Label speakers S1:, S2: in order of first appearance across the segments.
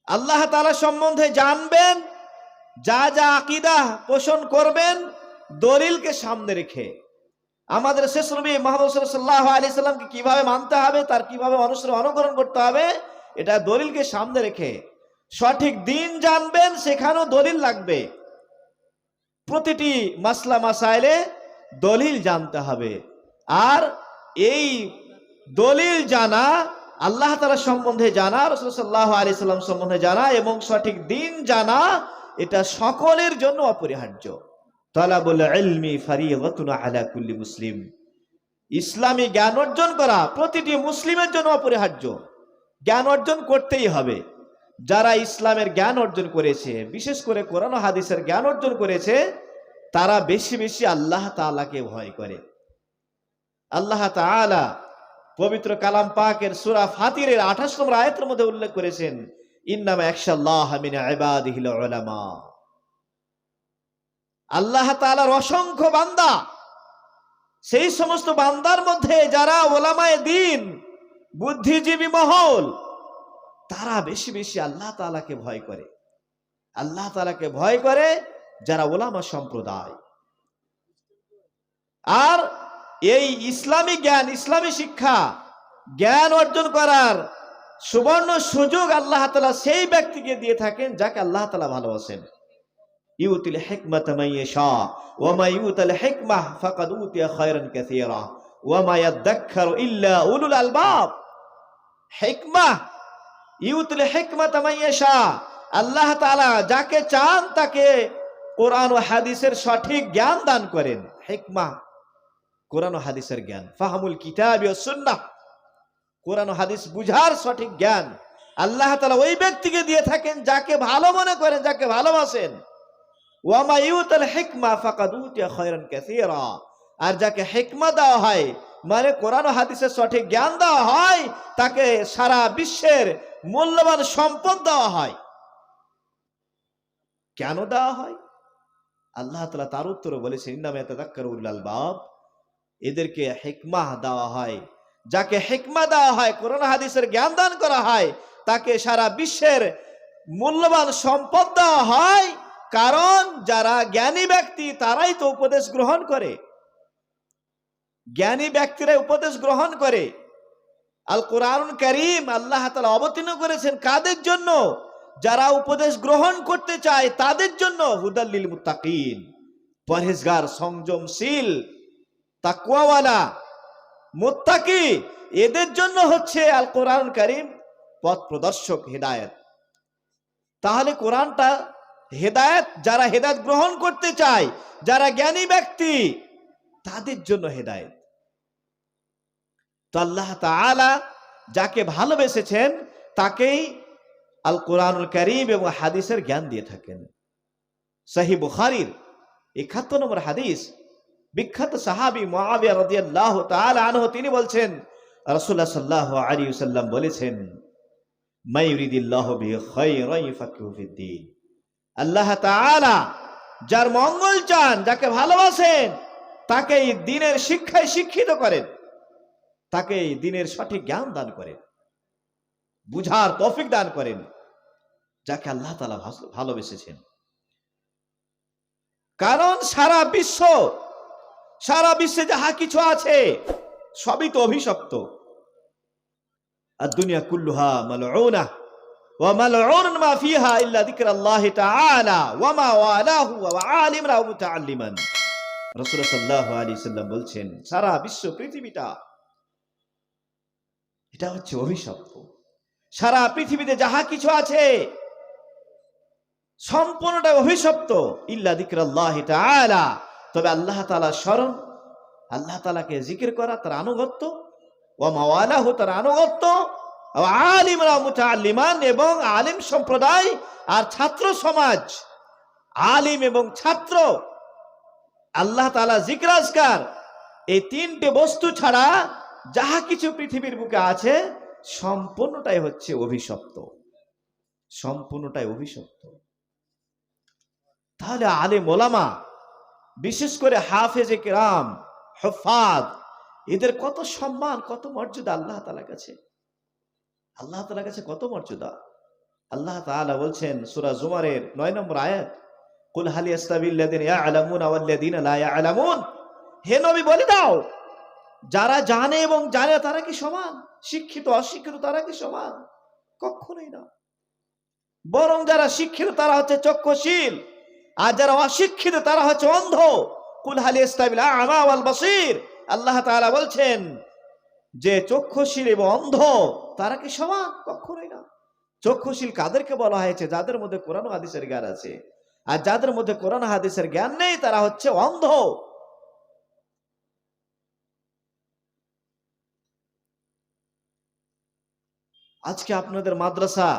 S1: আল্লাহ তাআলা সম্বন্ধে জানবেন, যা যা আকীদা পোষণ করবেন দলিলকে সামনে রেখে। আমাদের শেষ নবী মুহাম্মদ সাল্লাল্লাহু আলাইহি সাল্লামকে কিভাবে মানতে হবে, তার কিভাবে অনুকরণ করতে হবে, এটা দলিলকে সামনে রেখে। সঠিক দিন জানবেন, সেখানেও দলিল লাগবে। প্রতিটি মাসলা মাসাইলে দলিল জানতে হবে। আর এই দলিল জানা, আল্লাহ তাআলা সম্বন্ধে জানা, রাসূল সাল্লাল্লাহু আলাইহি সাল্লাম সম্বন্ধে জানা এবং সঠিক দিন জানা, এটা সকলের জন্য অপরিহার্য। তালাবুল ইলমি ফারিদাতুন আলা কুল্লি মুসলিম। ইসলামী জ্ঞান অর্জন করা প্রতিটি মুসলিমের জন্য অপরিহার্য। জ্ঞান অর্জন করতেই হবে। যারা ইসলামের জ্ঞান অর্জন করেছে, বিশেষ করে কোরআন ও হাদিসের জ্ঞান অর্জন করেছে, তারা বেশি বেশি আল্লাহ তাআলাকে ভয় করে। আল্লাহ তাআলা পবিত্র কালাম পাকের সূরা ফাতিরের 28 নম্বর আয়াতের মধ্যে উল্লেখ করেছেন, ইন্নামা ইয়াখশাল্লাহ মিন ইবাদিহিল উলামা। আল্লাহ তাআলার অসংখ্য বান্দা, সেই সমস্ত বান্দার মধ্যে যারা ওলামায়ে দ্বীন, বুদ্ধিজীবী মহল, তারা বেশি বেশি আল্লাহ তাআলাকে ভয় করে। আল্লাহ তাআলাকে ভয় করে যারা ওলামা সম্প্রদায়। আর এই ইসলামী জ্ঞান, ইসলামী শিক্ষা, জ্ঞান অর্জন করার সুবর্ণ সুযোগ আল্লাহ তাআলা সেই ব্যক্তিকে দিয়ে থাকেন যাকে আল্লাহ তাআলা ভালোবাসেন। ইউতিল হিকমাতা মান ইয়াশা ওয়া মা ইউতাল হিকমাহ ফাকাদ উতিয়া খায়রান কাসীরা ওয়া মা ইয়াযাক্কারু ইল্লা উলুল আলবাব। হিকমাহ, ইউতিল হিকমাতা মান ইয়াশা, আল্লাহ তাআলা যাকে চান তাকে কোরআন ও হাদিসের সঠিক জ্ঞান দান করেন। হিকমাহ, কোরআন ও হাদিসের জ্ঞান, ফাহমুল কিতাবি ওয়াস সুন্নাহ, কোরআন ও হাদিস বুঝার সঠিক জ্ঞান আল্লাহ তাআলা ওই ব্যক্তিকে দিয়ে থাকেন যাকে ভালো মনে করেন, যাকে ভালোবাসেন। ওয়া মা ইউতাল হিকমা ফাকাদ উতিয়া খায়রান কাসীরা, আর যাকে হিকমা দেওয়া হয়, মানে কোরআন ও হাদিসের সঠিক জ্ঞান দেওয়া হয়, তাকে সারা বিশ্বের মূল্যবান সম্পদ দেওয়া হয়। কেন দেওয়া হয়? আল্লাহ তাআলা তার উত্তরে বলেছেন, ইন্নামা ইয়াতাযাক্কারু উলুল আলবাব। এদেরকে হিকমাহ দেওয়া হয়, যাকে হিকমা দেওয়া হয়, কোরআন হাদিসের জ্ঞান দান করা হয়, তাকে সারা বিশ্বের মূল্যবান সম্পদ দেওয়া হয়। কারণ যারা জ্ঞানী ব্যক্তি তারাই তো উপদেশ গ্রহণ করে। জ্ঞানী ব্যক্তিরা উপদেশ গ্রহণ করে। আল কোরআনুল কারীম আল্লাহ তাআলা অবতীর্ণ করেছেন কাদের জন্য? যারা উপদেশ গ্রহণ করতে চায় তাদের জন্য। হুদাল লিল মুত্তাকিন, পরহেজগার, সংযমশীল, তাকওয়াওয়ালা, মুত্তাকি, এদের জন্য হচ্ছে আল কোরআনুল কারীম পথ প্রদর্শক, হেদায়েত। তাহলে কোরআনটা হেদায়েত, যারা হেদায়েত গ্রহণ করতে চায়, যারা জ্ঞানী ব্যক্তি, তাদের জন্য হেদায়েত। তো আল্লাহ তাআলা যাকে ভালোবেসেছেন তাকেই আল কোরআনুল কারীম এবং হাদিসের জ্ঞান দিয়ে থাকেন। সহিহ বুখারীর 71 নম্বর হাদিস, বিখ্যাত সাহাবী মুআবিয়া রাদিয়াল্লাহু তাআলা আনহু তিনি বলছেন, রাসূলুল্লাহ সাল্লাল্লাহু আলাইহি ওয়াসাল্লাম বলেছেন, মা ইউরিদিল্লাহু বিহি খায়রান ইউফাক্কিহু ফিদ্দীন। আল্লাহ তাআলা যার মঙ্গল চান, যাকে ভালোবাসেন, তাকে দ্বীনের শিক্ষায় শিক্ষিত করেন, তাকে দ্বীনের সঠিক জ্ঞান দান করেন, বুঝার তৌফিক দান করেন, যাকে আল্লাহ তাআলা ভালোবেসেছেন। কারণ সারা বিশ্বে যাহা কিছু আছে সবই তো অভিশপ্ত। আর দুনিয়া কুল্লুহা মালউনা ওয়া মালউনুন মা ফিহা ইল্লা যিকরাল্লাহি তাআলা ওয়া মা ওয়ালাহু ওয়া আলিমান ওয়া মুতাআল্লিমান। রাসূলুল্লাহ সাল্লাল্লাহু আলাইহি সাল্লাম বলছেন, সারা বিশ্ব পৃথিবীটা এটা হচ্ছে অভিশপ্ত। সারা পৃথিবীতে যাহা কিছু আছে সম্পূর্ণটা অভিশপ্ত। ইল্লা যিকরাল্লাহি তাআলা, তবে আল্লাহ তাআলার স্মরণ, আল্লাহ তাআলাকে জিকির করা, তার আনুগত্য, ওয়া মাওয়ালাহু, তার আনুগত্য, ওয়া আলিমান ওয়া মুতাআল্লিমান, এবং আলিম সম্প্রদায় আর ছাত্র সমাজ। আলিম এবং ছাত্র, আল্লাহ তাআলা জিকির আজকার, এই তিনটে বস্তু ছাড়া যাহা কিছু পৃথিবীর বুকে আছে সম্পূর্ণটাই হচ্ছে অভিশপ্ত, সম্পূর্ণটাই অভিশপ্ত। তাহলে আলেম ওলামা, বিশেষ করে হাফেজে কেরাম, হুফাজ, এদের কত সম্মান, কত মর্যাদা আল্লাহ তাআলার কাছে। আল্লাহ তাআলার কাছে কত মর্যাদা। আল্লাহ তাআলা বলছেন সূরা জুমারের ৯ নম্বর আয়াত, কুল হাল ইয়াস্তাবিল্লাযিনা ইয়া'লামুনা ওয়াল্লাযিনা লা ইয়া'লামুন, হে নবী বলে দাও, যারা জানে এবং জানে তারা কি সমান? শিক্ষিত অশিক্ষিত তারা কি সমান? কখনোই না। বরং যারা শিক্ষিত তারা হচ্ছে চক্ষুশীল, আর যারা অশিক্ষিত তারা হচ্ছে অন্ধ। কুল হাল ইয়াস্তাবিল আ'মা ওয়াল বাসীর, আল্লাহ তাআলা বলছেন যে চক্ষুশীল এবং অন্ধ তারা কি সমান? কখনোই না। চক্ষুশীল কাদেরকে বলা হয়েছে? যাদের মধ্যে কোরআন ও হাদিসের জ্ঞান আছে, আর যাদের মধ্যে কোরআন হাদিসের জ্ঞান নেই তারা হচ্ছে অন্ধ। আজকে আপনাদের মাদ্রাসা,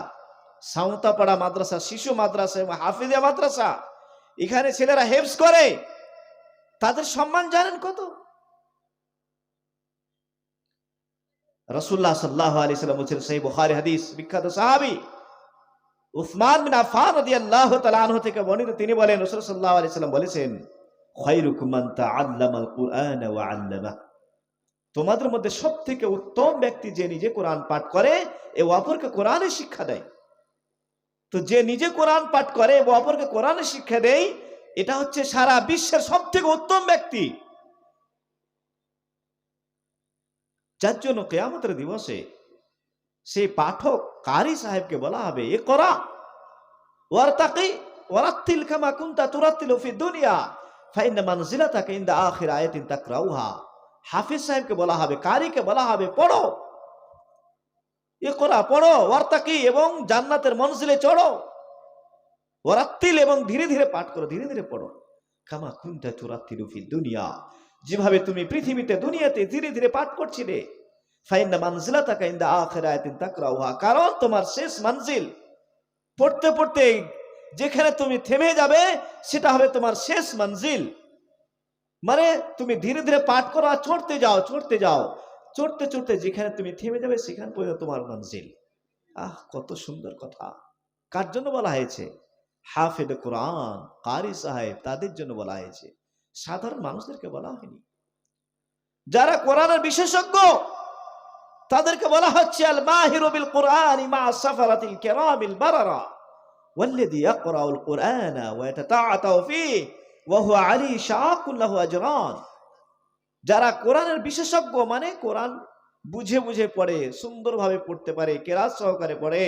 S1: সাঁওতাপাড়া মাদ্রাসা, শিশু মাদ্রাসা এবং হাফিজিয়া মাদ্রাসা, এখানে ছেলেরা হেফজ করে, তাদের সম্মান জানেন কত? রাসূলুল্লাহ সাল্লাল্লাহু আলাইহি ওয়াসাল্লাম বলেছেন, সহিহ বুখারী হাদিস, বিখ্যাত সাহাবী উসমান বিন আফফান রাদিয়াল্লাহু তাআলা আনহু থেকে বর্ণিত, তিনি বলেন রাসূল সাল্লাল্লাহু আলাইহি ওয়াসাল্লাম বলেছেন, খায়রুকুম মান তাআল্লামাল কুরআন ওয়া আল্লামাহু, তোমাদের মধ্যে সবথেকে উত্তম ব্যক্তি যে নিজে কোরআন পাঠ করে এবং অপরকে কোরআনের শিক্ষা দেয়। তো যে নিজে কোরআন পাঠ করে এবং অপরকে কোরআনের শিক্ষা দেয়, এটা হচ্ছে সারা বিশ্বের সবথেকে উত্তম ব্যক্তি, যার জন্য কিয়ামতের দিবসে সেই পাঠক কারি সাহেবকে বলা হবে, ইকরা ওয়ারতাকি ওয়ারাত্তিল কামা কুনতা তুরাত্তিলু ফিদ দুনিয়া ফাইন্না মানজিলাতাকা ইনদা আখির আয়াতিন তাকরাউহা। হাফিজ সাহেবকে বলা হবে, কারিকে বলা হবে, পড়ো, ইকরা পড়ো, ওয়ারতাকি এবং জান্নাতের মনজিলে চড়ো, ওয়ারাত্তিল এবং ধীরে ধীরে পাঠ করো, ধীরে ধীরে পড়ো, কামা কুনতা তুরাত্তিলু ফিদ দুনিয়া, যেভাবে তুমি পৃথিবীতে দুনিয়াতে ধীরে ধীরে পাঠ করছিলে। ফাইন্না মানজিলাতাকা ইনদা আখির আয়াতিন তাকরাউহা, কারণ তোমার শেষ মঞ্জিল, পড়তে পড়তে যেখানে তুমি থেমে যাবে সেটা হবে তোমার শেষ মঞ্জিল। মানে তুমি ধীরে ধীরে পাঠ করো আর চড়তে যাও, চড়তে যাও, চড়তে চড়তে যেখানে তুমি থেমে যাবে সেখান পর্যন্ত তোমার মঞ্জিল। কত সুন্দর কথা! কার জন্য বলা হয়েছে? হাফেজ কোরআন, কারি সাহেব, তাদের জন্য বলা হয়েছে, সাধারণ মানুষদেরকে বলা হয়নি। যারা কোরআনের বিশেষজ্ঞ তাদেরকে বলা হচ্ছে আল মাহিরু বিল কুরআনি মা সাফারাতিল কিরামিল বারারা ওয়াল্লাযী ইয়াকরাউল কুরআনা ওয়া ইয়াতাতাআতাউ ফীহি ওয়া হুয়া আলী শাকুন লাহু আজরান। যারা কোরআনের বিশেষজ্ঞ, মানে কোরআন বুঝে বুঝে পড়ে, সুন্দরভাবে পড়তে পারে, কেরাত সহকারে পড়ে,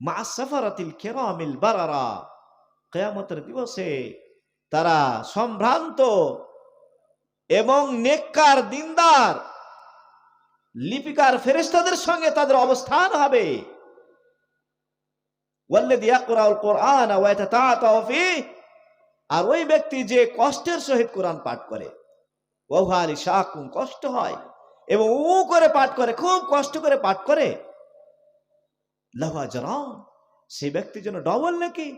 S1: মা সাফারাতিল কিরামিল বারারা, কিয়ামতের দিবসে তারা সম্ভ্রান্ত এবং নেককার, দিনদার, লিপিকার ফেরেশতাদের সঙ্গে তাদের অবস্থান হবে। ওয়াল্লাযী ইয়াকরাউল কুরআনা ওয়া ইয়াতাতাআতাউ ফীহি, আর ওই ব্যক্তি যে কষ্টের সহিত কোরআন পাঠ করে, ওয়া হুয়া আলী শাকুন, কষ্ট হয় এবং করে পাঠ করে, খুব কষ্ট করে পাঠ করে, লাহু আজরান, সেই ব্যক্তির জন্য ডবল নেকি,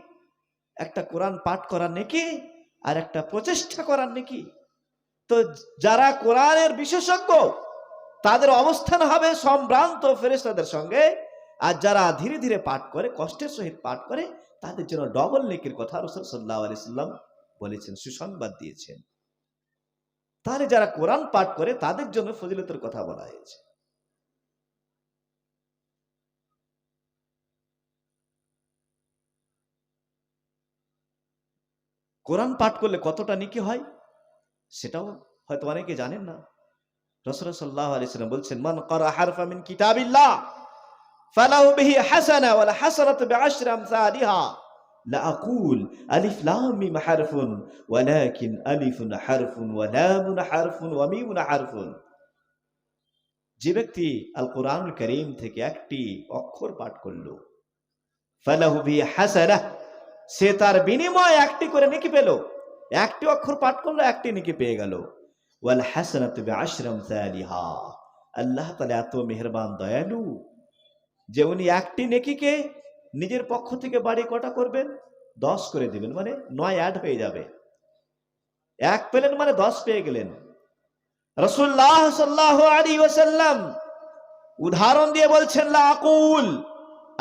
S1: একটা কোরআন পাঠ করার নেকি আর একটা প্রচেষ্টা করার নেকি। তো যারা কোরআনের বিশেষজ্ঞ তাদের অবস্থান হবে সম্ভ্রান্ত ফেরেশতাদের সঙ্গে, আর যারা ধীরে ধীরে পাঠ করে, কষ্টের সহিত পাঠ করে, তাদের জন্য ডবল নেকির কথা রাসূল সাল্লাল্লাহু আলাইহি সাল্লাম বলেছেন, সুসংবাদ দিয়েছেন। তাহলে যারা কোরআন পাঠ করে তাদের জন্য ফজিলতের কথা বলা হয়েছে। কোরআন পাঠ করলে কতটা নেকি হয় সেটাও হয়তো অনেকে জানেন না। রাসূল সাল্লাল্লাহু আলাইহি সাল্লাম বলছেন, মান ক্বারা হারফা মিন কিতাবিল্লাহ ফালাহু বিহি হাসানা ওয়াল হাসানাতু বিআশরি আমসালিহা, লা আকুল আলিফ লাম মিম হারফুন ওয়ালাকিন আলিফুন হারফুন ওয়া লামুন হারফুন ওয়া মিমুন হারফুন। যে ব্যক্তি আল কোরআনুল কারীম থেকে একটি অক্ষর পাঠ করলো, ফালাহু বিহি হাসানাহ, সে তার বিনিময়ে একটি করে নেকি পেল। একটি অক্ষর পাঠ করলো, একটি নেকি পেয়ে গেল। ওয়াল হাসানাতু বিআশরি আমসালিহা, আল্লাহ তাআলা এত মেহেরবান, দয়ালু যে উনি একটি নেকিকে নিজের পক্ষ থেকে বাড়ি কটা করবেন? 10 করে দিবেন, মানে 9 অ্যাড হয়ে যাবে। এক পেলেন মানে 10 পেয়ে গেলেন। রাসূলুল্লাহ সাল্লাল্লাহু আলাইহি ওয়াসাল্লাম উদাহরণ দিয়ে বলছেন, লা আকুল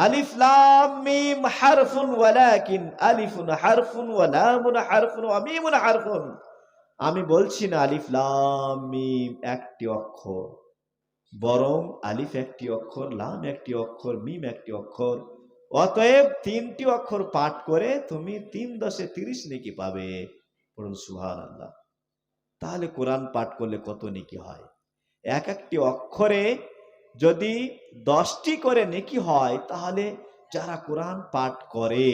S1: আলিফ লাম মিম হারফুন ওয়ালাকিন আলিফুন হারফুন ওয়া লামুন হারফুন ওয়া মিমুন হারফুন। আমি বলছি না আলিফ লাম মিম একটি অক্ষর, বরং আলিফ একটি অক্ষর, লাম একটি অক্ষর, মিম একটি অক্ষর। অতএব 3টি অক্ষর পাঠ করে তুমি 3 × 10 = 30 নেকি পাবে। পড়ুন সুবহানাল্লাহ। তাহলে কোরআন পাঠ করলে কত নেকি হয়? এক একটি অক্ষরে যদি 10টি করে নেকি হয়, তাহলে যারা কোরআন পাঠ করে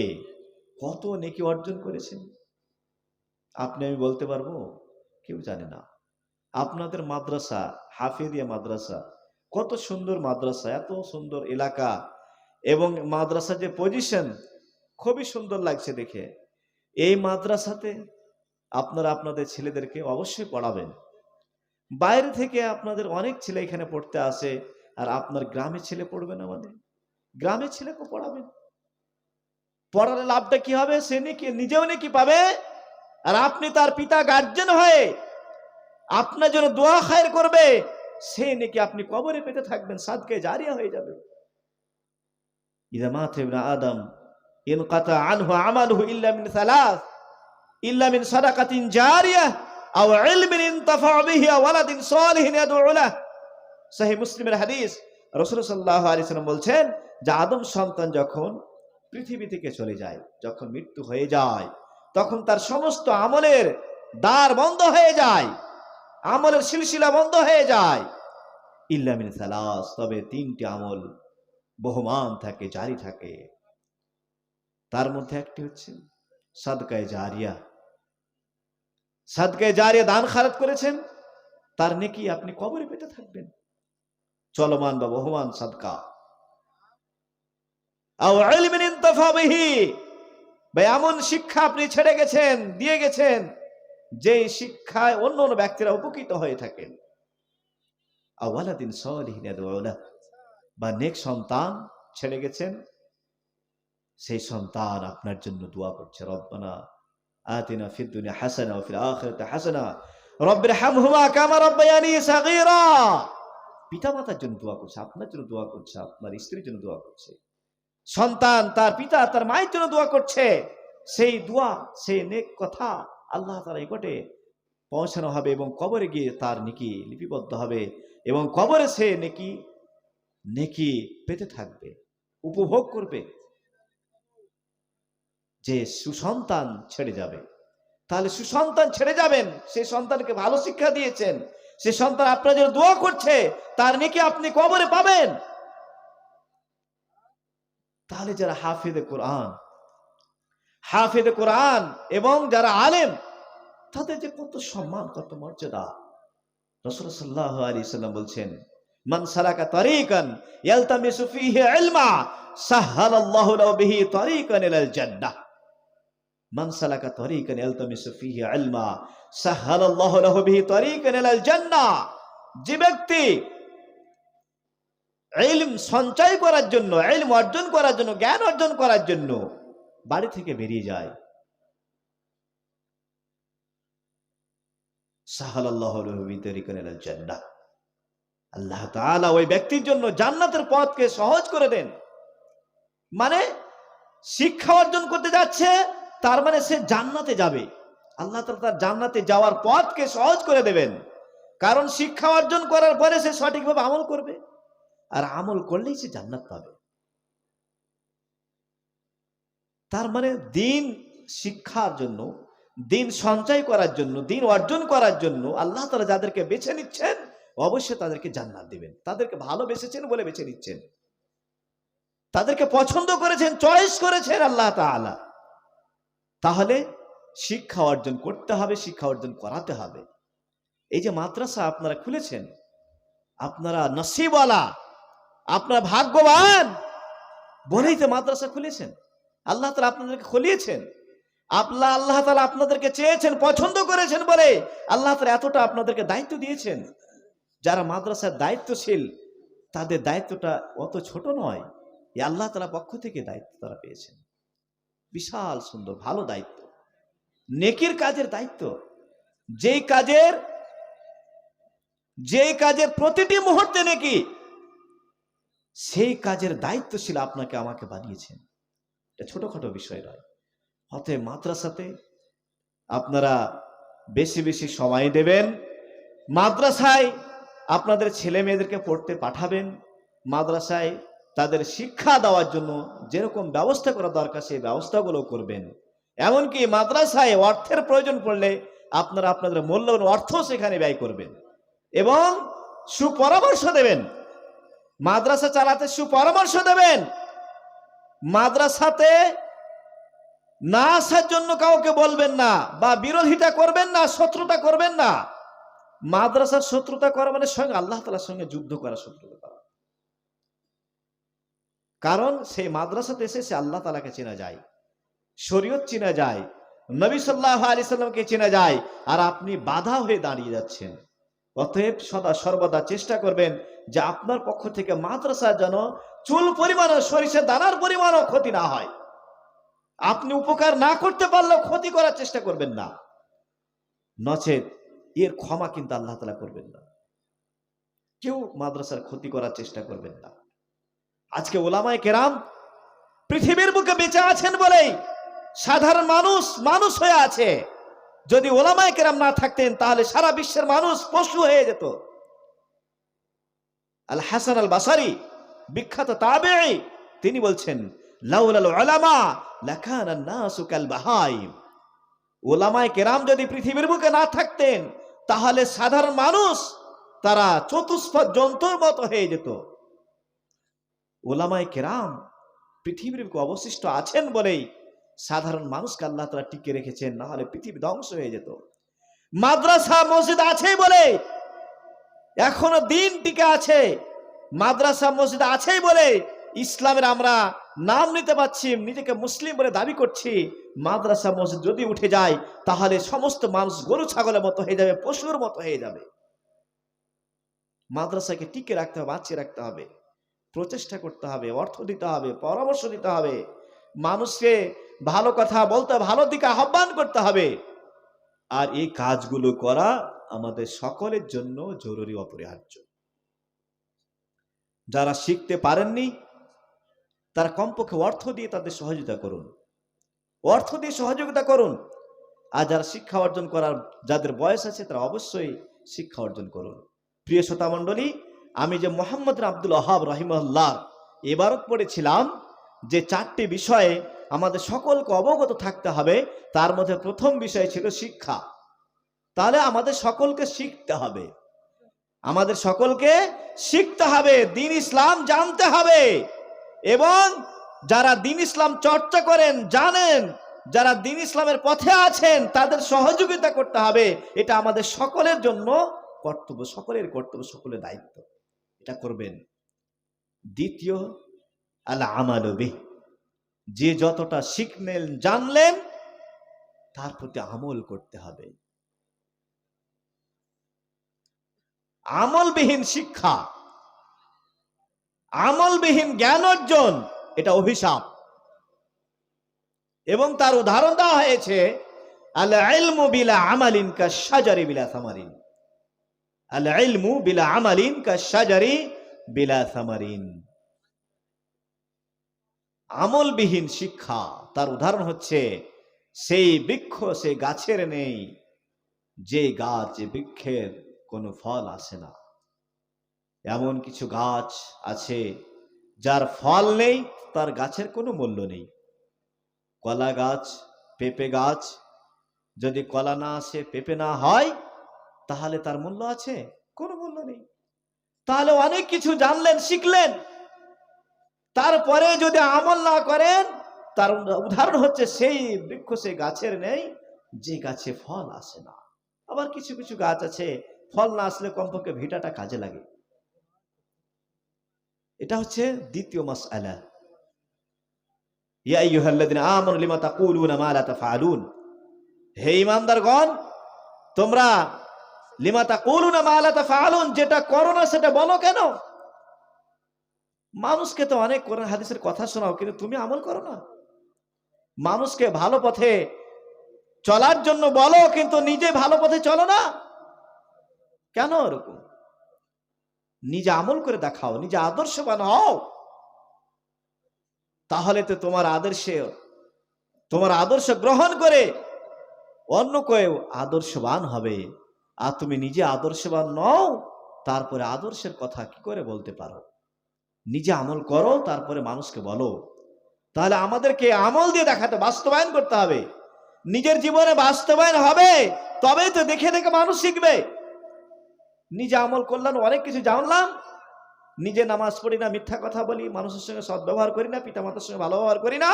S1: কত নেকি অর্জন করেছেন আপনি আমি বলতে পারবো? কেউ জানে না। আপনাদের মাদ্রাসা, হাফেজিয়া মাদ্রাসা, কত সুন্দর মাদ্রাসা, এত সুন্দর এলাকা, এবং মাদ্রাসা যে পজিশন খুবই সুন্দর লাগছে দেখে। এই মাদ্রাসাতে আপনারা আপনাদের ছেলেদেরকে অবশ্যই পড়াবেন। বাইরে থেকে আপনাদের অনেক ছেলে এখানে পড়তে আসে, আর আপনার গ্রামের ছেলে পড়বেন, আমাদের গ্রামের ছেলেকে পড়াবেন। পড়ালে লাভটা কি হবে? সে নাকি নিজেও নাকি পাবে, আর আপনি তার পিতা গার্জেন হয়ে আপনার জন্য দোয়া খায়ের করবে, সে নাকি আপনি কবরে পেতে থাকবেন, সাদকায়ে জারিয়া হয়ে যাবে। ইযা মাতা ইবনে আদম ইনকাতা আনহু আমালুহু ইল্লা মিন সালাস, ইল্লা মিন সাদাকাতিন জারিয়াহ আও ইলমিন ইনতাফা বিহি আও ওয়ালাদিন সালিহিন ইয়াদউ লাহ। সহিহ মুসলিমের হাদিস। রাসূলুল্লাহ সাল্লাল্লাহু আলাইহি ওয়াসাল্লাম বলছেন যে আদম সন্তান যখন পৃথিবী থেকে চলে যায়, যখন মৃত্যু হয়ে যায়, তখন তার সমস্ত আমলের দ্বার বন্ধ হয়ে যায়, আমলের সিলসিলা বন্ধ হয়ে যায়। ইল্লা মিন সালাস, তবে 3টি আমল বহমান থাকে, জারি থাকে। তার মধ্যে একটি হচ্ছে সাদকায়ে জারিয়া। সাদকায়ে জারিয়া, দান খায়রাত করেছেন, তার নেকি আপনি কবরে পেতে থাকবেন, চলমান বা বহমান সাদকা। আও ইলমিন ইনতাফা বিহি, বা এমন শিক্ষা আপনি ছেড়ে গেছেন, দিয়ে গেছেন, যে শিক্ষায় অন্য অন্য ব্যক্তিরা উপকৃত হয়ে থাকেন। আও ওয়ালাদিন সালিহিন ইয়াদউ লাহ, বা নেক সন্তান ছেড়ে গেছেন, সেই সন্তান আপনার জন্য দোয়া করছে, রব্বানা আতিনা ফিদ দুনিয়া হাসানা ওয়া ফিল আখিরাতি হাসানা রব্বিরহামহুমা কামা রাব্বায়ানি সাগীরা। পিতামাতার জন্য দোয়া করছে, আপনার জন্য দোয়া করছে, আপনার স্ত্রীর জন্য দোয়া করছে। সন্তান তার পিতা তার মায়ের জন্য দোয়া করছে, সেই দোয়া, সেই নেক কথা আল্লাহ তাআলা নিকটে পৌঁছানো হবে, এবং কবরে গিয়ে তার নেকি লিপিবদ্ধ হবে, এবং কবরে সে নেকি পেতে থাকবে, উপভোগ করবে। যে সুসন্তান ছেড়ে যাবে, তাহলে সুসন্তান ছেড়ে যাবেন, সেই সন্তানকে ভালো শিক্ষা দিয়েছেন, সে সন্তান আপনার জন্য দোয়া করছে, তার নেকি আপনি কবরে পাবেন। তাহলে যারা হাফেজে কোরআন এবং যারা আলেম, তাদের যে কত সম্মান, কত মর্যাদা। রাসূলুল্লাহ সাল্লাল্লাহু আলাইহি ওয়াসাল্লাম বলছেন, মান সালাকা তারিকান ইয়ালতামিসু ফীহি ইলমা সাহহালাল্লাহু লাহু বিহি তারিকান ইলাল জান্নাহ। মান সালাকা তারিকান ইয়ালতামিসু ফীহি ইলমা সাহহালাল্লাহু লাহু বিহি তারিকান ইলাল জান্নাহ। যে ব্যক্তি ইলম সঞ্চয় করার জন্য, ইলম অর্জন করার জন্য, জ্ঞান অর্জন করার জন্য বাড়ি থেকে বেরিয়ে যায়, সাহহালাল্লাহু লাহু বিহি তারিকান ইলাল জান্নাহ, আল্লাহ তাআলা ওই ব্যক্তির জন্য জান্নাতের পথকে সহজ করে দেন। মানে শিক্ষা অর্জন করতে যাচ্ছে, তার মানে সে জান্নাতে যাবে, আল্লাহ তাআলা তার জান্নাতে যাওয়ার পথকে সহজ করে দেবেন। কারণ শিক্ষা অর্জন করার পরে সে সঠিকভাবে আমল করবে, আর আমল করলেই সে জান্নাত পাবে। তার মানে দিন শিক্ষার জন্য, দিন সঞ্চয় করার জন্য, দিন অর্জন করার জন্য আল্লাহ তাআলা যাদেরকে বেছে নিচ্ছেন, অবশ্যই তাদেরকে জান্নাত দিবেন। তাদেরকে ভালোবেসেছেন বলে বেছে নিচ্ছেন, তাদেরকে পছন্দ করেছেন, চয়েস করেছেন আল্লাহ তাআলা। তাহলে শিক্ষা অর্জন করতে হবে, শিক্ষা অর্জন করাতে হবে। এই যে মাদ্রাসা আপনারা খুলেছেন, আপনারা নসিবওয়ালা, আপনারা ভাগ্যবান বলেই তো মাদ্রাসা খুলেছেন। আল্লাহ তাআলা আপনাদেরকে খুলিয়েছেন, আল্লাহ তাআলা আপনাদেরকে চেয়েছেন, পছন্দ করেছেন বলে আল্লাহ তাআলা এতটা আপনাদেরকে দায়িত্ব দিয়েছেন। যারা মাদ্রাসার দায়িত্বশীল, তাদের দায়িত্বটা অত ছোট নয়। এই আল্লাহ তাআলার পক্ষ থেকে দায়িত্ব তারা পেয়েছেন, বিশাল সুন্দর ভালো দায়িত্ব, নেকির কাজের দায়িত্ব। যেই কাজের প্রতিটি মুহূর্তে নেকি, সেই কাজের দায়িত্বশীল আপনাকে আমাকে বানিয়েছেন। এটা ছোটখাটো বিষয় নয়। অতএব মাদ্রাসাতে আপনারা বেশি বেশি সময় দেবেন। মাদ্রাসায় আপনাদের ছেলে মেয়েদেরকে পড়তে পাঠাবেন, মাদ্রাসায় তাদের শিক্ষা দেওয়ার জন্য যেরকম ব্যবস্থা করা দরকার সেই ব্যবস্থাগুলো করবেন। এমনকি মাদ্রাসায় অর্থের প্রয়োজন পড়লে আপনারা আপনাদের মূল্যবান অর্থ সেখানে ব্যয় করবেন এবং সুপরামর্শ দেবেন। মাদ্রাসা চালাতে সুপরামর্শ দেবেন। মাদ্রাসাতে না আসার জন্য কাউকে বলবেন না বা বিরোধিতা করবেন না, শত্রুতা করবেন না। মাদ্রাসার শত্রুতা করা মানে স্বয়ং আল্লাহ তাআলার সঙ্গে যুদ্ধ করা, শত্রুতা করা। কারণ সেই মাদ্রাসাতে এসে সে আল্লাহ তাআলাকে চেনা যায়, শরীয়ত চেনা যায়, নবী সাল্লাল্লাহু আলাইহি সাল্লামকে চেনা যায়, আর আপনি বাধা হয়ে দাঁড়িয়ে যাচ্ছেন। অতএব সদা সর্বদা চেষ্টা করবেন যে আপনার পক্ষ থেকে মাদ্রাসা যেন চুল পরিমাণও, সরিষার দানার পরিমাণও ক্ষতি না হয়। আপনি উপকার না করতে পারলেও ক্ষতি করার চেষ্টা করবেন না, নচেত এর ক্ষমা কিন্তু আল্লাহ তাআলা করবেন না। কেউ মাদ্রাসার ক্ষতি করার চেষ্টা করবেন না। আজকে ওলামায়ে কেরাম পৃথিবীর বুকে বেঁচে আছেন বলেই সাধারণ মানুষ মানুষ হয়ে আছে। যদি ওলামায়ে কেরাম না থাকতেন তাহলে সারা বিশ্বের মানুষ পশু হয়ে যেত। আল হাসান আল বাসারি, বিখ্যাত তাবেঈ, তিনি বলছেন, লাউলাল উলামা লাকানান নাসু কাল বাহাইম। ওলামায়ে কেরাম যদি পৃথিবীর বুকে না থাকতেন তাহলে সাধারণ মানুষ তারা চতুষ্পদ জন্তুর মতো হয়ে যেত। ওলামায়ে কেরাম পৃথিবীর বুকে অবশিষ্ট আছেন বলেই সাধারণ মানুষকে আল্লাহ তাআলা টিকে রেখেছেন, না হলে পৃথিবী ধ্বংস হয়ে যেত। মাদ্রাসা মসজিদ আছে বলে এখনো দিন টিকে আছে। মাদ্রাসা মসজিদ আছেই বলে ইসলামের আমরা নাম নিতে পারছি, নিজেকে মুসলিম বলে দাবি করছি। মাদ্রাসা মসজিদ যদি উঠে যায় তাহলে সমস্ত মানুষ গরু ছাগলের মতো হয়ে যাবে, পশুর মতো হয়ে যাবে। মাদ্রাসাকে টিকে রাখতে হবে, বাঁচিয়ে রাখতে হবে, প্রচেষ্টা করতে হবে, অর্থ দিতে হবে, পরামর্শ দিতে হবে, মানুষকে ভালো কথা বলতে, ভালো দিকে আহ্বান করতে হবে। আর এই কাজগুলো করা আমাদের সকলের জন্য জরুরি, অপরিহার্য। যারা শিখতে পারেননি তারা কমপক্ষে অর্থ দিয়ে তাদের সহযোগিতা করুন, অর্থ দিয়ে সহযোগিতা করুন। আর যারা শিক্ষা অর্জন করার, যাদের বয়স আছে, তারা অবশ্যই শিক্ষা অর্জন করুন। প্রিয় শ্রোতা মণ্ডলী, আমি যে মুহাম্মদ আব্দুল ওয়াহাব রাহিমাহুল্লাহ ইবারত পড়েছিলাম যে 4টি বিষয়ে আমাদের সকলকে অবগত থাকতে হবে, তার মধ্যে প্রথম বিষয় ছিল শিক্ষা। তাহলে আমাদের সকলকে শিখতে হবে, আমাদের সকলকে শিখতে হবে, দ্বীন ইসলাম জানতে হবে। এবং যারা দ্বীন ইসলাম চর্চা করেন, জানেন, যারা দ্বীন ইসলামের পথে আছেন, তাদের সহযোগিতা করতে হবে। এটা আমাদের সকলের জন্য কর্তব্য, সকলের কর্তব্য, সকলের দায়িত্ব। এটা করবেন। দ্বিতীয়, আল আমালু বিহি, যে যতটা শিখলেন, জানলেন, তার প্রতি আমল করতে হবে। আমলবিহীন শিক্ষা, আমলবিহীন জ্ঞান অর্জন, এটা অভিশাপ। এবং তার উদাহরণ দেওয়া হয়েছে, আল ইলমু বিলা আমালিন কাশ-শাজারি বিলা সামারিন। আল ইলমু বিলা আমালিন কাশ-শাজারি বিলা সামারিন। আমলবিহীন শিক্ষা, তার উদাহরণ হচ্ছে সেই বৃক্ষ, সেই গাছের নেই যে গাছ, যে বৃক্ষের কোনো ফল আসে না। এমন কিছু গাছ আছে যার ফল নেই, তার গাছের কোনো মূল্য নেই। কলা গাছ, পেঁপে গাছ, যদি কলা না আসে, পেঁপে না হয়, তাহলে তার মূল্য আছে? কোনো মূল্য নেই। তাহলে অনেক কিছু জানলেন, শিখলেন, তারপরে যদি আমল না করেন, তার উদাহরণ হচ্ছে সেই বৃক্ষ, সেই গাছের নেই যে গাছে ফল আসে না। আবার কিছু কিছু গাছ আছে ফল না আসলে কমপক্ষে ভিটাটা কাজে লাগে। এটা হচ্ছে দ্বিতীয় মাসআলা। ইয়া আইয়ুহাল্লাযিনা আমানু লিমা তাকুলুনা মা লা তাফআলুন। হে ঈমানদারগণ, তোমরা লিমা তাকুলুনা মা লা তাফআলুন, যেটা করো না সেটা বলো কেন? মানুষকে তো অনেক কোরআন হাদিসের কথা শোনাও, কিন্তু তুমি আমল করো না। মানুষকে ভালো পথে চলার জন্য বলো, কিন্তু নিজে ভালো পথে চলো না কেন? এরকম নিজে আমল করে দেখাও, নিজে আদর্শবান হও, তাহলে তো তোমার আদর্শ গ্রহণ করে অন্য কেউ আদর্শবান হবে। আর তুমি নিজে আদর্শবান নও, তারপরে আদর্শের কথা কি করে বলতে পারো? নিজে আমল করো, তারপরে মানুষকে বলো। তাহলে আমাদেরকে আমল দিয়ে দেখাতে, বাস্তবায়ন করতে হবে। নিজের জীবনে বাস্তবায়ন হবে, তবেই তো দেখে দেখে মানুষ শিখবে। নিজে আমল করলাম, অনেক কিছু জানলাম, নিজে নামাজ পড়ি না, মিথ্যা কথা বলি, মানুষের সঙ্গে সৎ ব্যবহার করি না, পিতামাতার সঙ্গে ভালো ব্যবহার করি না,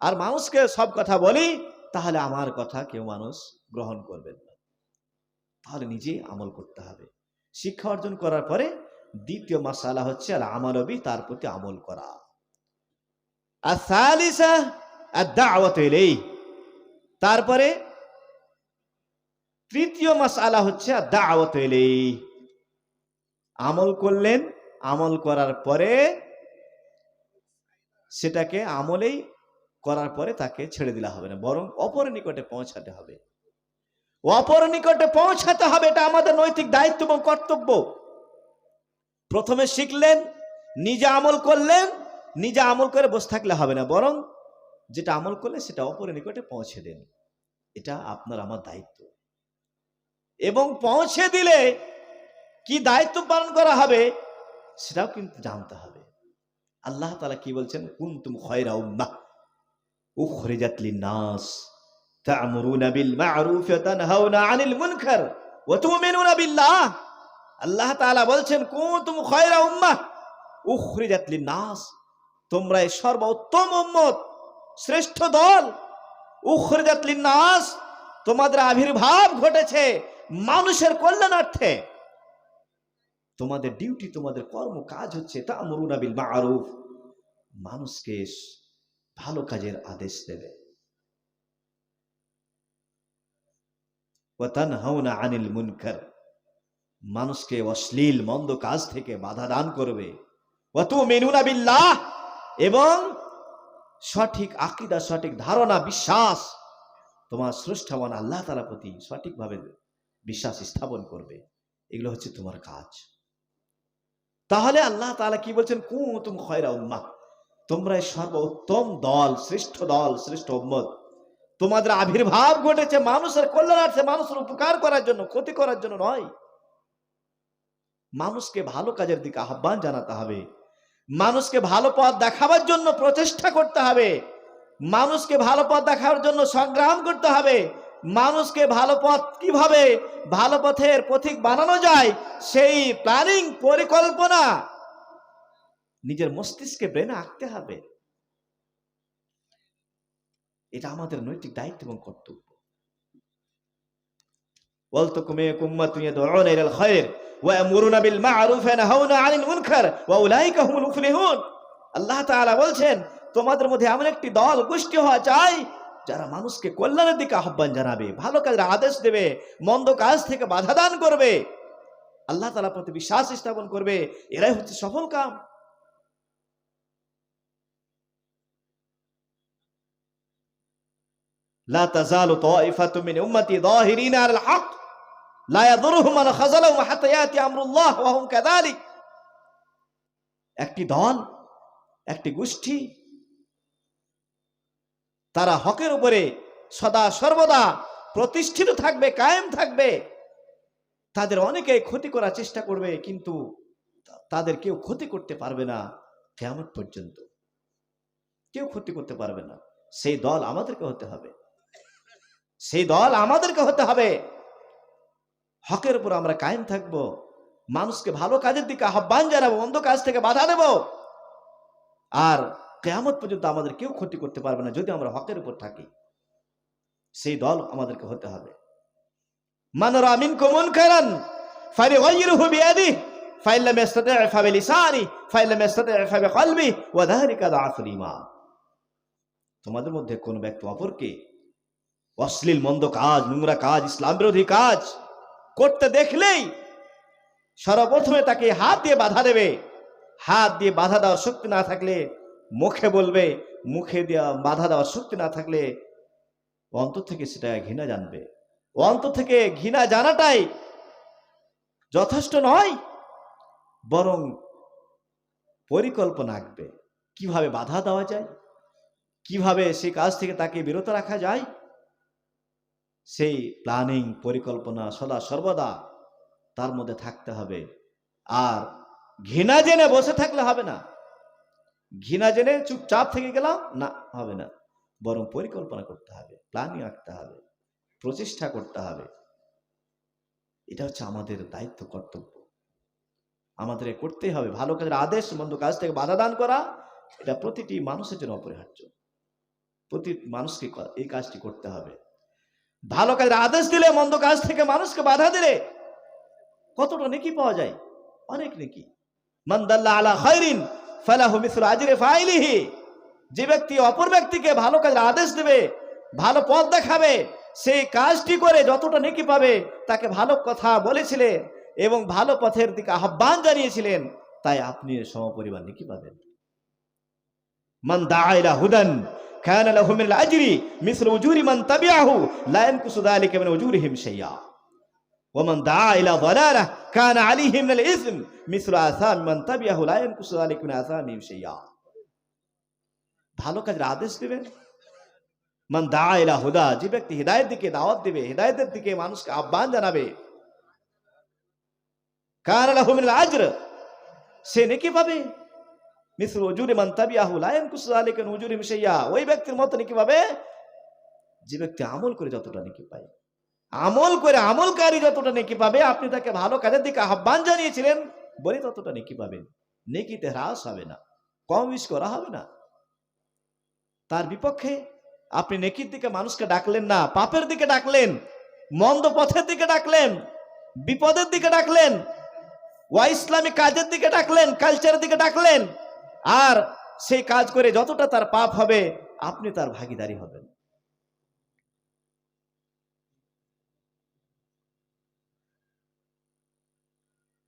S1: আর মানুষকে সব কথা বলি, তাহলে আমার কথা কেউ মানুষ গ্রহণ করবেন না। তাহলে নিজে আমল করতে হবে। শিক্ষা অর্জন করার পরে দ্বিতীয় মাসালা হচ্ছে আল আমাল বি, তার প্রতি আমল করা। আর সালিসা আদ-দাওয়াতু ইলাইহি, তারপরে তৃতীয় মাসালা হচ্ছে আদ-দাওয়াতু ইলাইহি। আমল করলেন, আমল করার পরে সেটাকে আমলেই করার পরে তাকে ছেড়ে দিলে হবে না, বরং অপরের নিকটে পৌঁছাতে হবে। অপরের নিকটে পৌঁছাতে হবে, এটা আমাদের নৈতিক দায়িত্ব এবং কর্তব্য। প্রথমে শিখলেন, নিজে আমল করলেন, নিজে আমল করে বসে থাকলে হবে না, বরং যেটা আমল করলে সেটা অপরের নিকটে পৌঁছে দেন। এটা আপনার আমার দায়িত্ব। এবং পৌঁছে দিলে কি দায়িত্ব পালন করা হবে সেটাও কিন্তু জানতে হবে। আল্লাহ তাআলা কি বলছেন? কুনতুম খায়রা উম্মাহ উখরিজাত লিন-নাস তা'মুরুনা বিল মা'রুফ ওয়া তানহাউনা আনিল মুনকার ওয়া তু'মিনুনা বিল্লাহ। আল্লাহ তাআলা বলছেন কুনতুম খায়রা উম্মাহ উখরিজাত লিন-নাস, তোমরা সর্বোত্তম উম্মত, শ্রেষ্ঠ দল। উখরিজাত লিন-নাস, তোমাদের আবির্ভাব ঘটেছে মানুষের কল্যাণার্থে। তোমাদের ডিউটি, তোমাদের কর্ম কাজ হচ্ছে তা'মুরুনা বিল মা'রুফ, মানুষকে ভালো কাজের আদেশ দেবে। ওয়া তানহাউনা আনিল মুনকার, মানুষকে অশ্লীল মন্দ কাজ থেকে বাধা দান করবে। ওয়া তু'মিনুনা বিল্লাহ, এবং সঠিক আকীদা, সঠিক ধারণা, বিশ্বাস, তোমার স্রষ্টাবান আল্লাহ তাআলার প্রতি সঠিকভাবে বিশ্বাস স্থাপন করবে। এগুলো হচ্ছে তোমার কাজ। তাহলে আল্লাহ তাআলা কি বলছেন? কুনতুম খায়রা উম্মাহ, তোমরা সর্বোত্তম দল, শ্রেষ্ঠ দল, শ্রেষ্ঠ উম্মত। তোমাদের আবির্ভাব ঘটেছে মানুষের কল্যাণার্থে, মানুষের উপকার করার জন্য, ক্ষতি করার জন্য নয়। মানুষকে ভালো কাজের দিকে আহ্বান জানাতে হবে, মানুষকে ভালো পথ দেখাবার জন্য প্রচেষ্টা করতে হবে, মানুষকে ভালো পথ দেখাবার জন্য সংগ্রাম করতে হবে। মানুষকে ভালো পথ, কিভাবে ভালো পথের পথিক বানানো যায়, সেই প্ল্যানিং, পরিকল্পনা নিজের মস্তিষ্কে ব্রেনে আঁকতে হবে। এটা আমাদের নৈতিক দায়িত্ব এবং কর্তব্য। ওয়ালতাকুম মিনকুম উম্মাতুন ইয়াদউনা ইলাল খায়র ওয়া ইয়ামুরুনা বিল মা'রুফ ওয়া ইয়ানহাউনা আনিল মুনকার ওয়া উলাইকা হুমুল মুফলিহুন। আল্লাহ তাআলা বলছেন, তোমাদের মধ্যে এমন একটি দল, গোষ্ঠী হওয়া চাই যারা মানুষকে কল্যাণের দিকে আহ্বান জানাবে, ভালো কাজের আদেশ দেবে, মন্দ কাজ থেকে বাধা দান করবে, আল্লাহ তাআলার প্রতি বিশ্বাস স্থাপন করবে। এরাই হচ্ছে সফল কাম। লা তাযালু তায়িফাতুম মিন উম্মতি যাহিরিনা আলাল হক লা ইয়াদুরুহুম মান খাযালাহুম হাত্তা ইয়াতি আমরুল্লাহ ওয়া হুম কাযালিক। একটি দল, একটি গোষ্ঠী, তারা হকের উপরে সদা সর্বদা প্রতিষ্ঠিত থাকবে, কায়েম থাকবে। তাদের অনেকেই ক্ষতি করার চেষ্টা করবে, কিন্তু তাদের কেউ ক্ষতি করতে পারবে না কিয়ামত পর্যন্ত। কেউ ক্ষতি করতে পারবে না। সেই দল আমাদেরকে হতে হবে, সেই দল আমাদেরকে হতে হবে। হকের উপর আমরা কায়েম থাকবো, মানুষকে ভালো কাজের দিকে আহ্বান জানাবো, মন্দ কাজ থেকে বাধা দেব, আর কিয়ামত পর্যন্ত আমাদের কেউ ক্ষতি করতে পারবে না যদি আমরা হকের উপর থাকি। সেই দল আমাদেরকে হতে হবে। মান রা মিনকুম মুনকারান ফালিগাইয়িরহু বিয়াদিহি ফাইন লাম ইসতাতি' ফাবিলিসানিহি ফাইন লাম ইসতাতি' ফাবিকলবিহি ওয়া যালিকা দা'ফুল ঈমান। তোমাদের মধ্যে কোন ব্যক্তি অপরকে অশ্লীল মন্দ কাজ, নোংরা কাজ, ইসলাম বিরোধী কাজ করতে দেখলেই সর্বপ্রথমে তাকে হাত দিয়ে বাধা দেবে। হাত দিয়ে বাধা দেওয়ার শক্তি না থাকলে মুখে বলবে, মুখে দিয়ে বাধা দেওয়ার শক্তি না থাকলে অন্তর থেকে সেটা ঘৃণা জানবে। অন্তর থেকে ঘৃণা জানাটাই যথেষ্ট নয়, বরং পরিকল্পনা আঁকবে কিভাবে বাধা দেওয়া যায়, কিভাবে সেই কাজ থেকে তাকে বিরত রাখা যায়। সেই প্ল্যানিং, পরিকল্পনা সদা সর্বদা তার মধ্যে থাকতে হবে। আর ঘৃণা জেনে বসে থাকলে হবে না, ঘৃণা জেনে চুপচাপ থেকে গেলাম না, হবে না, বরং পরিকল্পনা করতে হবে, প্ল্যানিং আঁকতে হবে, প্রচেষ্টা করতে হবে। এটা হচ্ছে আমাদের দায়িত্ব, কর্তব্য, আমাদের করতেই হবে। ভালো কাজের আদেশ, মন্দ কাজ থেকে বাধা দান করা, এটা প্রতিটি মানুষের জন্য অপরিহার্য। প্রতি মানুষকে এই কাজটি করতে হবে। ভালো কাজের আদেশ দিলে, মন্দ কাজ থেকে মানুষকে বাধা দিলে কতটা নেকি পাওয়া যায়, অনেক নেকি। মান দাল্লা আলা খায়রিন ফালাহু মিসলু আজরি ফাইলিহি, যে ব্যক্তি অপর ব্যক্তিকে ভালো কাজের আদেশ দেবে, ভালো পথ দেখাবে, সেই কাজটি করে যতটা নেকি পাবে, তাকে ভালো কথা বলেছিলেন এবং ভালো পথের দিকে আহ্বান জানিয়েছিলেন, তাই আপনি সমপরিমাণ নেকি পাবেন। মান দাআ ইলা হুদান কানা লাহু মিনাল আজরি মিসলু উজুরি মান তাবিআহু লা ইয়ানকুসু যালিকা মিন উজুরিহিম শাইআ ওয়া মান দাআ ইলা যালালাহ কানা আলাইহি মিনাল ইসম মিসলু আসাম মান তাবিআহু লা ইয়ানকুসু যালিকা মিন আসামিহিম শাইআ। ভালো কাজের আদেশ দিবেন, মান দাআ ইলা হুদা, যে ব্যক্তি হিদায়াতের দিকে দাওয়াত দিবে, হিদায়াতের দিকে মানুষকে আহ্বান জানাবে, কানা লাহু মিনাল আজর, সে নেকি পাবে, মিসলু উজুরি মান তাবিআহু লা ইয়ানকুসু যালিকা মিন উজুরিহিম শাইআ, ওই ব্যক্তির মত নেকি পাবে যে ব্যক্তি আমল করে যতটা নেকি পায়। আমল করে আমলকারী যতটা নেকি পাবে, আপনি তাকে ভালো কাজের দিকে আহ্বান জানিয়েছিলেন বলে ততটা নেকি পাবেন। নেকিতে হ্রাস হবে না, কম বেশি করা হবে না। তার বিপক্ষে আপনি নেকির দিকে মানুষকে ডাকলেন না, পাপের দিকে ডাকলেন, মন্দ পথের দিকে ডাকলেন, বিপদের দিকে ডাকলেন, ইসলামিক কাজের দিকে ডাকলেন, কালচারের দিকে ডাকলেন, আর সেই কাজ করে যতটা তার পাপ হবে আপনি তার ভাগীদারি হবেন।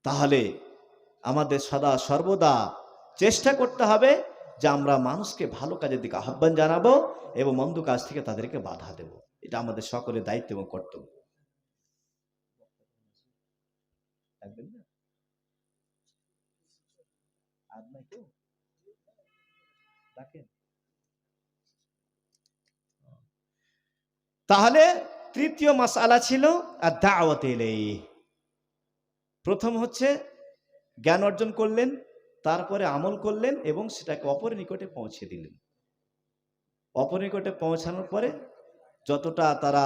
S1: তাহলে আমাদের সদা সর্বদা চেষ্টা করতে হবে যে আমরা মানুষকে ভালো কাজের দিকে আহ্বান জানাবো এবং মন্দ কাজ থেকে তাদেরকে বাধা দেব। এটা আমাদের সকলের দায়িত্ব এবং কর্তব্য। তাহলে তৃতীয় মাসআলা ছিল আদ-দাওয়াত ইলাইহি। প্রথম হচ্ছে জ্ঞান অর্জন করলেন, তারপরে আমল করলেন এবং সেটাকে অপরের নিকটে পৌঁছে দিলেন। অপরের নিকটে পৌঁছানোর পরে যতটা তারা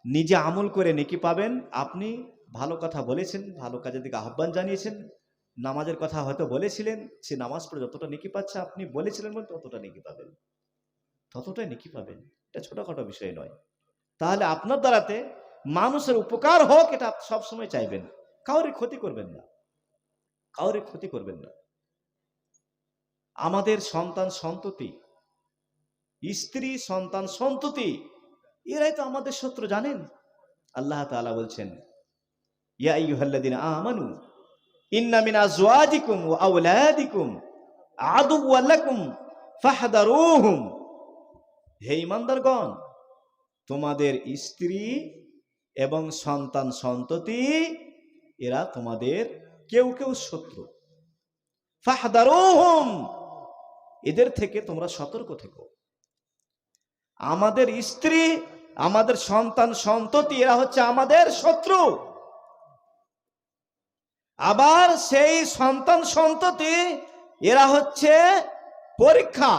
S1: নিজে আমল করে নেকি পাবেন, আপনি ভালো কথা বলেছেন, ভালো কাজের দিকে আহ্বান জানিয়েছেন, নামাজের কথা হয়তো বলেছিলেন, সে নামাজ পড়ে যতটা নেকি পাচ্ছে, আপনি বলেছিলেন বলে ততটা নেকি পাবেন, ততটাই নেকি পাবেন। এটা ছোটখাটো বিষয় নয়। তাহলে আপনার দ্বারাতে মানুষের উপকার হোক, এটা সবসময় চাইবেন, কাউরে ক্ষতি করবেন না, কাউরে ক্ষতি করবেন না। আমাদের সন্তান সন্ততি, স্ত্রী সন্তান সন্ততি, এরাই তো আমাদের শত্রু, জানেন? আল্লাহ তাআলা বলছেন, ইয়া আইয়ুহাল্লাযীনা আমানু ইন্না মিন আজওয়াজিকুম ওয়া আওলাদিকুম আদুওয়াল লাকুম ফাহদারুহুম। হে ঈমানদারগণ, তোমাদের স্ত্রী এবং সন্তান সন্ততি এরা তোমাদের কেউ কেউ শত্রু। ফাহদারুহুম, এদের থেকে তোমরা সতর্ক থেকো। আমাদের স্ত্রী, আমাদের সন্তান সন্ততি এরা হচ্ছে আমাদের শত্রু। আবার সেই সন্তান সন্ততি এরা হচ্ছে পরীক্ষা।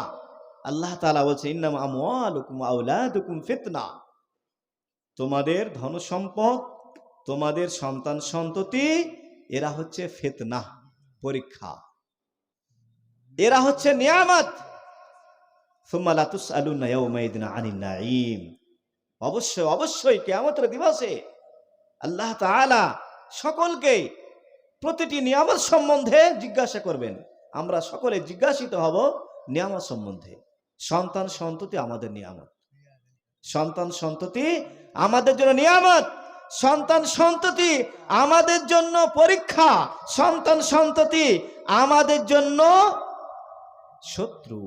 S1: আল্লাহ তাআলা বলছে, ইন্নামা আমওয়ালুকুম ওয়া আওলাদুকুম ফিতনা, তোমাদের ধন সম্পদ, তোমাদের সন্তান সন্ততি এরা হচ্ছে ফিতনা, পরীক্ষা, এরা হচ্ছে নিয়ামত। সুম্মা লা তুসআলুনা ইয়াওমাইদিন আনিন নাঈম, অবশ্যই অবশ্যই কিয়ামতের দিবসে আল্লাহ তাআলা সকলকে প্রতিটি নিয়ামত সম্বন্ধে জিজ্ঞাসা করবেন। আমরা সকলে জিজ্ঞাসিত হব নিয়ামত সম্বন্ধে। সন্তান সন্ততি আমাদের নিয়ামত, সন্তান সন্ততি আমাদের জন্য নিয়ামত, সন্তান সন্ততি আমাদের জন্য পরীক্ষা, সন্তান সন্ততি আমাদের জন্য শত্রু।